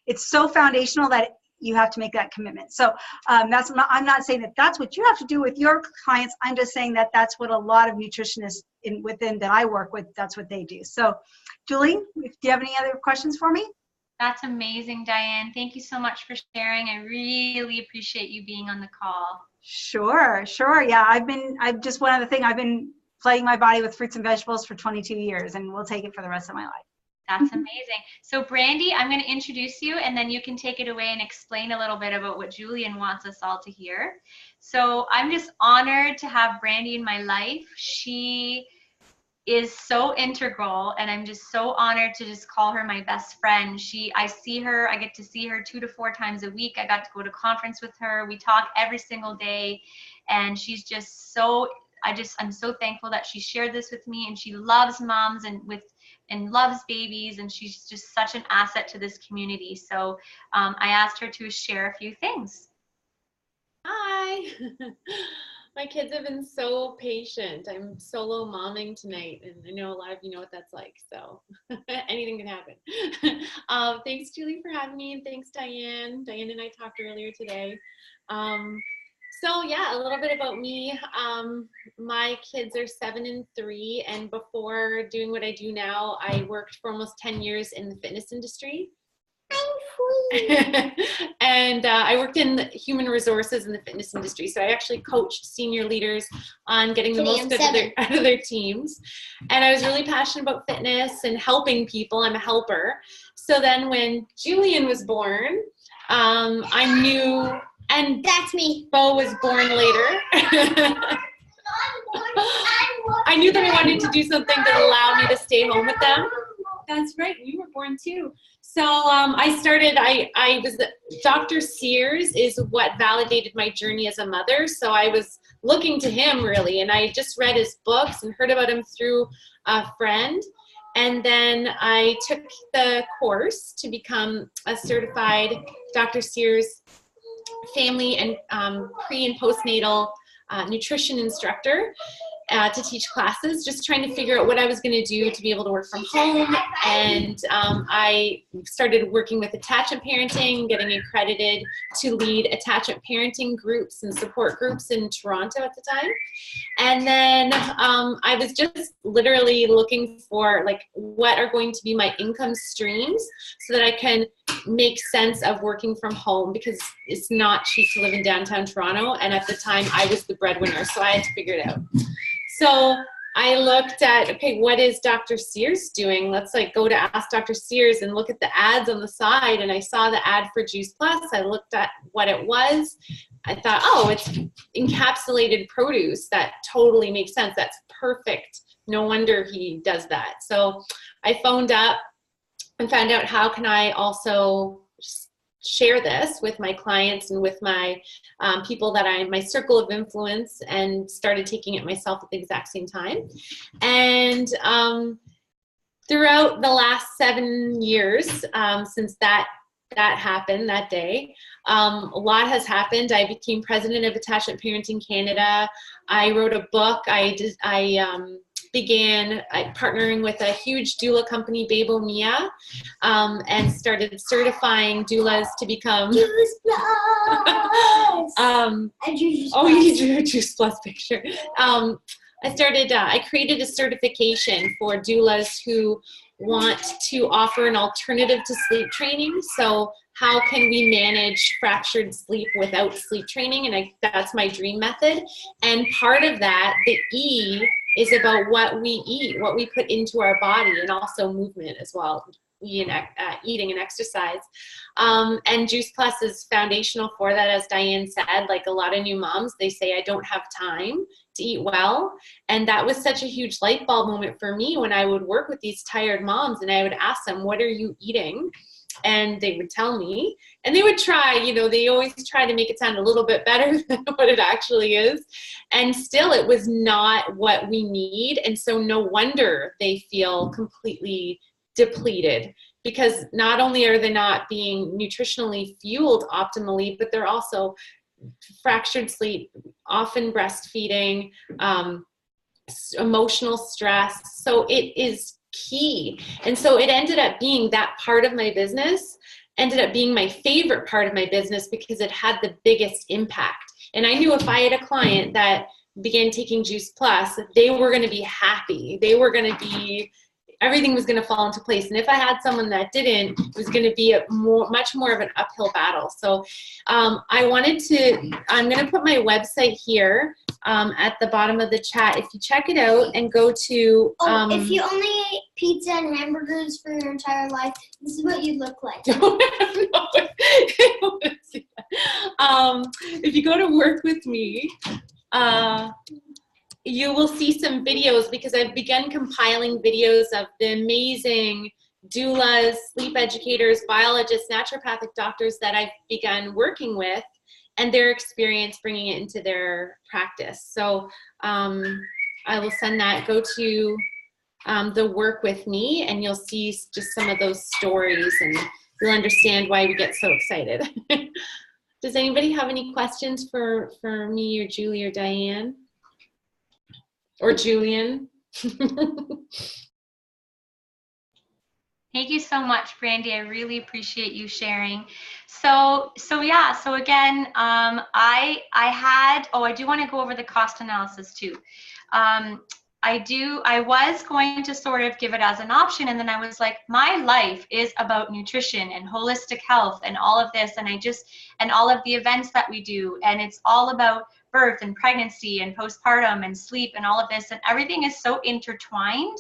It's so foundational that you have to make that commitment. So I'm not saying that that's what you have to do with your clients. I'm just saying that that's what a lot of nutritionists within that I work with, that's what they do. So Julie, do you have any other questions for me? That's amazing, Diane. Thank you so much for sharing. I really appreciate you being on the call. Sure. Yeah, I've been flooding my body with fruits and vegetables for 22 years, and we'll take it for the rest of my life. That's amazing. So Brandy, I'm going to introduce you, and then you can take it away and explain a little bit about what Julian wants us all to hear. So I'm just honored to have Brandy in my life. She is so integral, and I'm just so honored to just call her my best friend. I get to see her 2 to 4 times a week. I got to go to conference with her. We talk every single day, and she's just I'm so thankful that she shared this with me, and she loves moms and loves babies, and she's just such an asset to this community. So I asked her to share a few things. Hi. My kids have been so patient. I'm solo momming tonight, and I know a lot of you know what that's like, so anything can happen. Thanks, Julie, for having me, and thanks, Diane. Diane and I talked earlier today. So yeah, a little bit about me. My kids are 7 and 3, and before doing what I do now, I worked for almost 10 years in the fitness industry. And I worked in the human resources in the fitness industry. So I actually coached senior leaders on getting the most out of their teams. And I was really passionate about fitness and helping people. I'm a helper. So then when Julian was born, I knew, and that's me. Bo was born later. I knew that I wanted to do something that allowed me to stay home with them. That's right, you were born too. So I was, Dr. Sears is what validated my journey as a mother. So I was looking to him really, and I just read his books and heard about him through a friend. And then I took the course to become a certified Dr. Sears family and pre and postnatal nutrition instructor. To teach classes, just trying to figure out what I was going to do to be able to work from home. And I started working with attachment parenting, getting accredited to lead attachment parenting groups and support groups in Toronto at the time. And then I was just literally looking for like what are going to be my income streams so that I can make sense of working from home, because it's not cheap to live in downtown Toronto. And at the time I was the breadwinner, so I had to figure it out. So I looked at, okay, what is Dr. Sears doing? Let's like go to Ask Dr. Sears and look at the ads on the side. And I saw the ad for Juice Plus. I looked at what it was. I thought, oh, it's encapsulated produce. That totally makes sense. That's perfect. No wonder he does that. So I phoned up and found out how can I also share this with my clients and with my people that my circle of influence, and started taking it myself at the exact same time. And throughout the last 7 years since that happened that day, a lot has happened. I became president of Attachment Parenting Canada. I wrote a book. I began partnering with a huge doula company, Babo Mia, and started certifying doulas to become Juice Plus. Oh, you drew a Juice Plus picture. I created a certification for doulas who want to offer an alternative to sleep training. So how can we manage fractured sleep without sleep training? And that's my dream method. And part of that, the E, is about what we eat, what we put into our body, and also movement as well, eating and exercise. And Juice Plus is foundational for that. As Diane said, like a lot of new moms, they say, I don't have time to eat well. And that was such a huge light bulb moment for me when I would work with these tired moms and I would ask them, what are you eating? And they would tell me, and they would try, they always try to make it sound a little bit better than what it actually is. And still it was not what we need. And so no wonder they feel completely depleted, because not only are they not being nutritionally fueled optimally, but they're also fractured sleep, often breastfeeding, emotional stress. So it is key. And so it ended up being that part of my business ended up being my favorite part of my business, because it had the biggest impact. And I knew if I had a client that began taking Juice Plus, they were going to be happy. They were going to be, everything was going to fall into place. And if I had someone that didn't, it was going to be much more of an uphill battle. So I'm going to put my website here at the bottom of the chat. If you check it out and go to... if you only ate pizza and hamburgers for your entire life, this is what you'd look like. If you go to Work With Me, you will see some videos, because I've begun compiling videos of the amazing doulas, sleep educators, biologists, naturopathic doctors that I've begun working with, and their experience bringing it into their practice. So I will send that. Go to the Work With Me, and you'll see just some of those stories, and you'll understand why we get so excited. Does anybody have any questions for me or Julie or Diane? Or Julian? Thank you so much, Brandy. I really appreciate you sharing. So yeah, so again, I do want to go over the cost analysis too. I was going to sort of give it as an option, and then I was like, my life is about nutrition and holistic health and all of this, and all of the events that we do, and it's all about birth and pregnancy and postpartum and sleep and all of this, and everything is so intertwined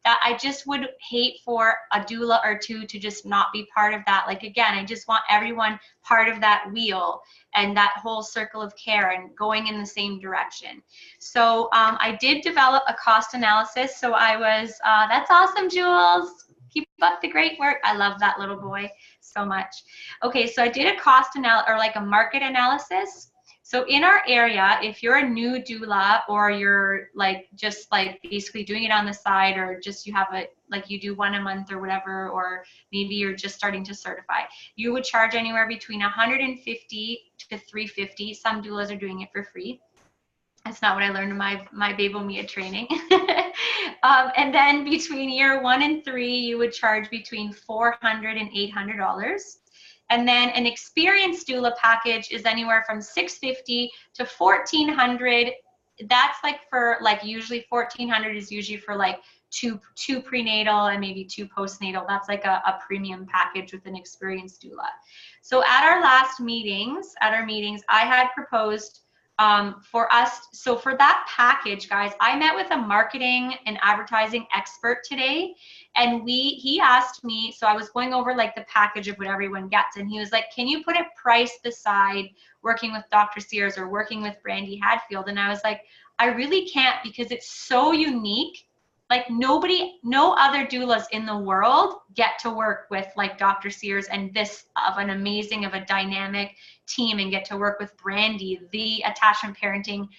that I just would hate for a doula or two to just not be part of that. Like, again, I just want everyone part of that wheel and that whole circle of care and going in the same direction. So I did develop a cost analysis. So I was, that's awesome, Jules. Keep up the great work. I love that little boy so much. Okay, so I did a cost analysis, or like a market analysis. So in our area, if you're a new doula, or you're like just like basically doing it on the side, or just you have a, like you do one a month or whatever, or maybe you're just starting to certify, you would charge anywhere between $150 to $350. Some doulas are doing it for free. That's not what I learned in my Babomia training. And then between year 1 and 3, you would charge between $400 and $800. And then an experienced doula package is anywhere from $650 to $1,400. That's like for like, usually $1,400 is usually for like two prenatal and maybe 2 postnatal. That's like a premium package with an experienced doula. So at our meetings, I had proposed for us, so for that package, guys, I met with a marketing and advertising expert today, and he asked me, so I was going over like the package of what everyone gets, and he was like, can you put a price beside working with Dr. Sears or working with Brandy Hadfield? And I was like, I really can't, because it's so unique. Like no other doulas in the world get to work with like Dr. Sears and this of an amazing, of a dynamic team, and get to work with Brandy, the Attachment Parenting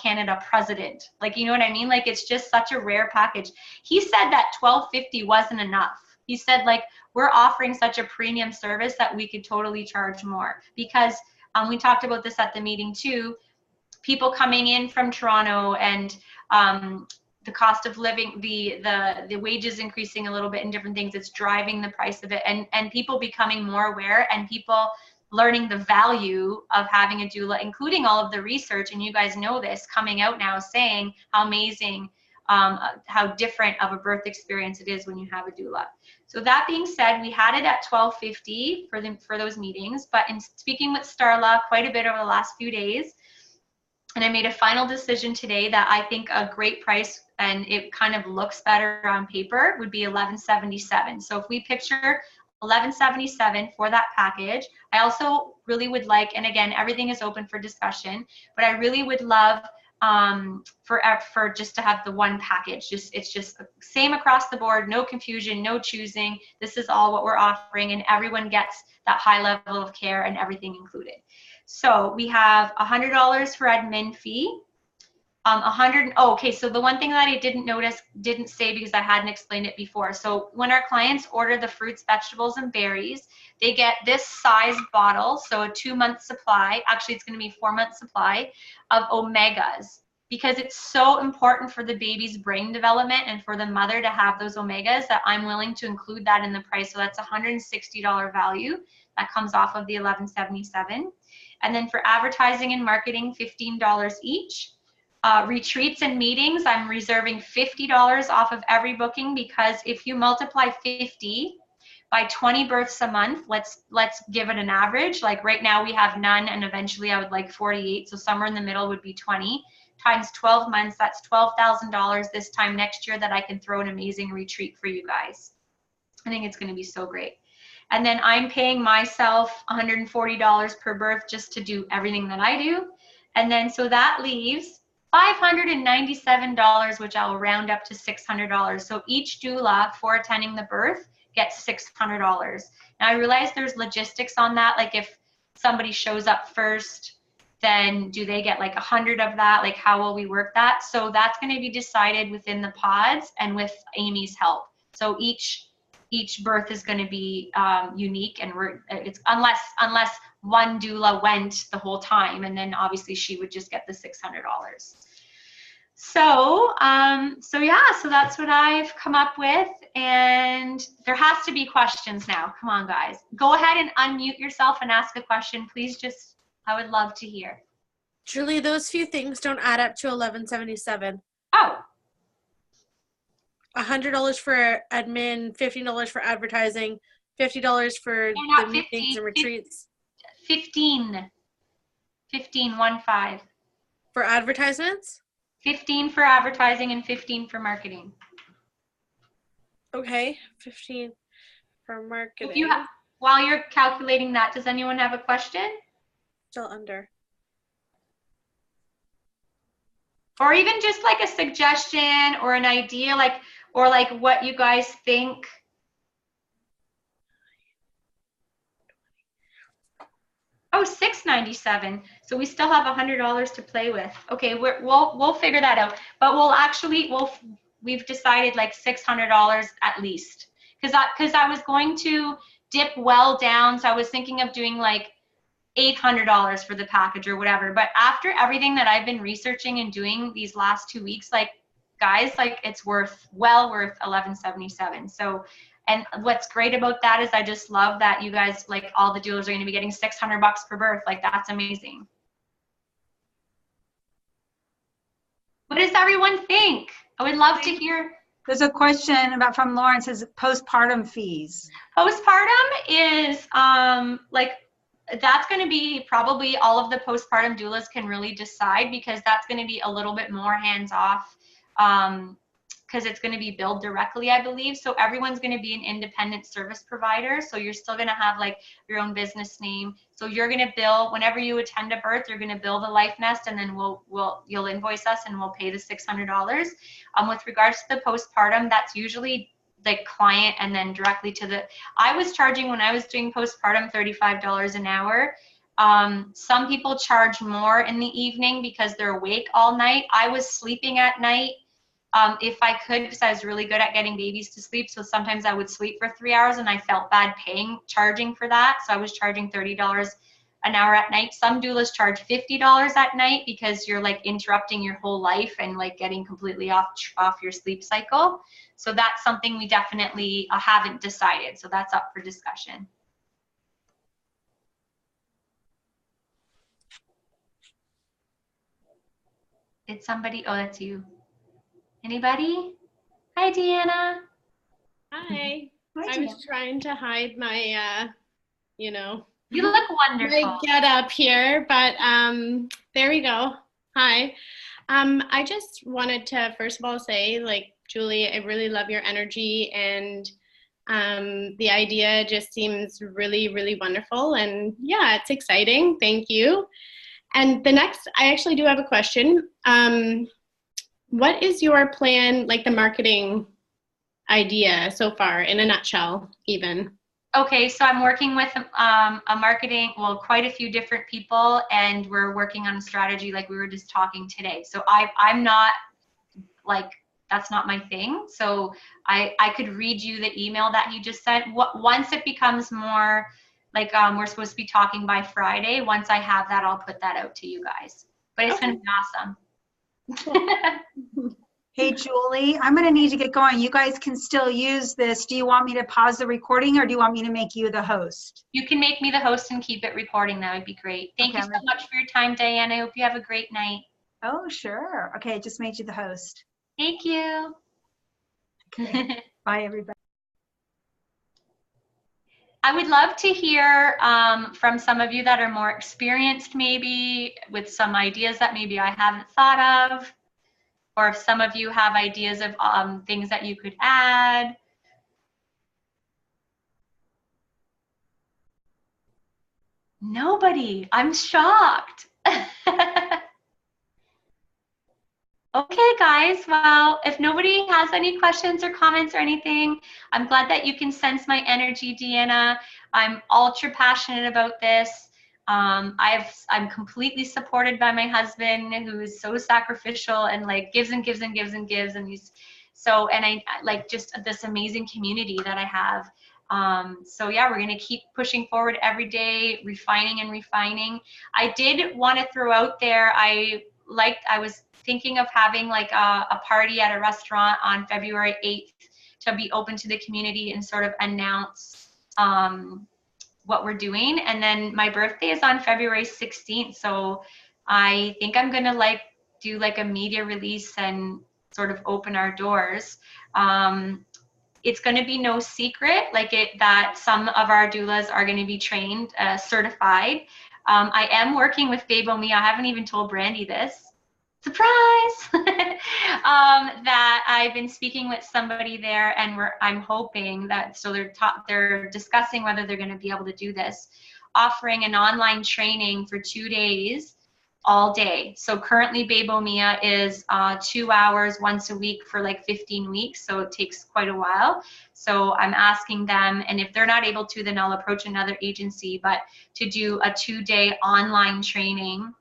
Canada president. Like, you know what I mean? Like, it's just such a rare package. He said that $1,250 wasn't enough. He said, like, we're offering such a premium service that we could totally charge more, because we talked about this at the meeting too. People coming in from Toronto, and the cost of living, the wages increasing a little bit, and different things, it's driving the price of it, and people becoming more aware, and people learning the value of having a doula, including all of the research, and you guys know this, coming out now saying how amazing, how different of a birth experience it is when you have a doula. So that being said, we had it at $1,250 for those meetings, but in speaking with Starla quite a bit over the last few days, and I made a final decision today that I think a great price, and it kind of looks better on paper, would be $1,177. So if we picture $1,177 for that package, I also really would like, and again, everything is open for discussion, but I really would love for just to have the one package. It's just same across the board, no confusion, no choosing. This is all what we're offering, and everyone gets that high level of care and everything included. So we have $100 for admin fee. Okay, so the one thing that I didn't say because I hadn't explained it before. So when our clients order the fruits, vegetables, and berries, they get this size bottle, so a 2-month supply, actually it's gonna be 4-month supply of omegas, because it's so important for the baby's brain development and for the mother to have those omegas, that I'm willing to include that in the price. So that's $160 value that comes off of the $1,177. And then for advertising and marketing, $15 each. Retreats and meetings, I'm reserving $50 off of every booking, because if you multiply 50 by 20 births a month, let's give it an average. Like right now we have none, and eventually I would like 48. So somewhere in the middle would be 20 times 12 months. That's $12,000 this time next year that I can throw an amazing retreat for you guys. I think it's going to be so great. And then I'm paying myself $140 per birth just to do everything that I do. And then so that leaves $597, which I'll round up to $600. So each doula for attending the birth gets $600. Now I realize there's logistics on that. Like if somebody shows up first, then do they get like 100 of that? Like how will we work that? So that's going to be decided within the pods and with Amy's help. So each birth is going to be unique, and it's unless one doula went the whole time, and then obviously she would just get the $600. So, so that's what I've come up with, and there has to be questions now. Come on, guys. Go ahead and unmute yourself and ask a question. Please just, I would love to hear. Julie, those few things don't add up to $11.77. Oh. $100 for admin, $50 for advertising, $50 for the meetings and retreats. 15, 1-5. For advertisements? 15 for advertising and 15 for marketing. Okay, 15 for marketing. If you while you're calculating that, does anyone have a question? Still under. Or even just like a suggestion or an idea, or what you guys think. Oh, $6.97. So we still have $100 to play with. Okay, we'll figure that out. But we've decided like $600 at least, because I was going to dip well down. So I was thinking of doing like $800 for the package or whatever. But after everything that I've been researching and doing these last 2 weeks, like guys, like it's well worth $11.77. So. And what's great about that is I just love that you guys, like all the doulas, are going to be getting $600 per birth. Like that's amazing. What does everyone think? I would love to hear. There's a question from Lauren, says postpartum fees. Postpartum is that's going to be probably all of the postpartum doulas can really decide, because that's going to be a little bit more hands off. Because it's going to be billed directly, I believe. So everyone's going to be an independent service provider. So you're still going to have like your own business name. So you're going to bill whenever you attend a birth. You're going to bill the Life Nest, and then you'll invoice us, and we'll pay the $600. With regards to the postpartum, that's usually the client, and then directly to the. I was charging when I was doing postpartum $35 an hour. Some people charge more in the evening because they're awake all night. I was sleeping at night. If I could, because I was really good at getting babies to sleep. So sometimes I would sleep for 3 hours, and I felt bad charging for that. So I was charging $30 an hour at night. Some doulas charge $50 at night, because you're like interrupting your whole life and like getting completely off your sleep cycle. So that's something we definitely haven't decided. So that's up for discussion. Did somebody? Oh, that's you. Anybody? Hi, Deanna. Hi. Hi, I was trying to hide my, You look wonderful. my get up here, but there we go. Hi. I just wanted to first of all say, like, Julie, I really love your energy, and the idea just seems really, really wonderful. And yeah, it's exciting. Thank you. And the next, I actually do have a question. What is your plan, like the marketing idea so far, in a nutshell, even? Okay, so I'm working with quite a few different people, and we're working on a strategy like we were just talking today. So I'm not like, that's not my thing. So I could read you the email that you just sent. Once it becomes more like we're supposed to be talking by Friday, once I have that, I'll put that out to you guys. But it's going to be awesome. Hey, Julie, I'm going to need to get going. You guys can still use this. Do you want me to pause the recording, or do you want me to make you the host? You can make me the host and keep it recording. That would be great. Thank you so much for your time, Diane. I hope you have a great night. Oh, sure. Okay, I just made you the host. Thank you. Okay. Bye, everybody. I would love to hear from some of you that are more experienced, maybe with some ideas that maybe I haven't thought of, or if some of you have ideas of things that you could add. Nobody. I'm shocked. Okay, guys. Well, if nobody has any questions or comments or anything, I'm glad that you can sense my energy, Deanna. I'm ultra passionate about this. I'm completely supported by my husband, who is so sacrificial and like gives and gives and gives and gives, and he's so, and I like just this amazing community that I have. So yeah, we're going to keep pushing forward every day, refining and refining. I did want to throw out there, I was thinking of having like a party at a restaurant on February 8th to be open to the community and sort of announce what we're doing. And then my birthday is on February 16th. So I think I'm going to like do like a media release and sort of open our doors. It's going to be no secret that some of our doulas are going to be trained, certified. I am working with Bebo Me. I haven't even told Brandy this. Surprise! That I've been speaking with somebody there, and I'm hoping that, so they're discussing whether they're going to be able to do this, offering an online training for 2 days, all day. So currently Bebo Mia is 2 hours once a week for like 15 weeks, so it takes quite a while. So I'm asking them, and if they're not able to, then I'll approach another agency, but to do a 2-day online training,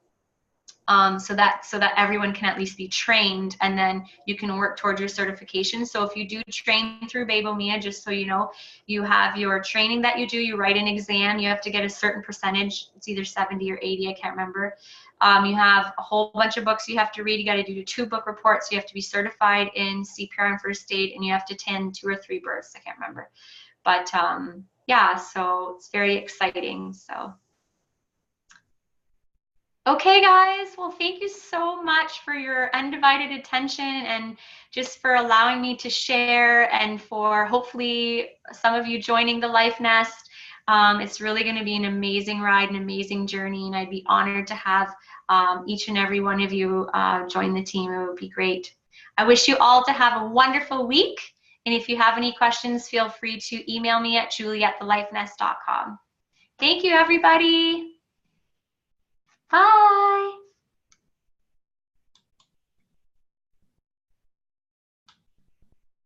so that everyone can at least be trained, and then you can work towards your certification. So if you do train through Bebo Mia, just so you know, you have your training that you do, you write an exam, you have to get a certain percentage, it's either 70 or 80, I can't remember. You have a whole bunch of books you have to read, you got to do 2 book reports, you have to be certified in CPR and first aid, and you have to attend 2 or 3 births, I can't remember. But yeah, so it's very exciting. So okay, guys, well, thank you so much for your undivided attention and just for allowing me to share, and for hopefully some of you joining the Life Nest. It's really going to be an amazing ride, an amazing journey, and I'd be honored to have each and every one of you join the team. It would be great. I wish you all to have a wonderful week, and if you have any questions, feel free to email me at julie@thelifenest.com. Thank you, everybody.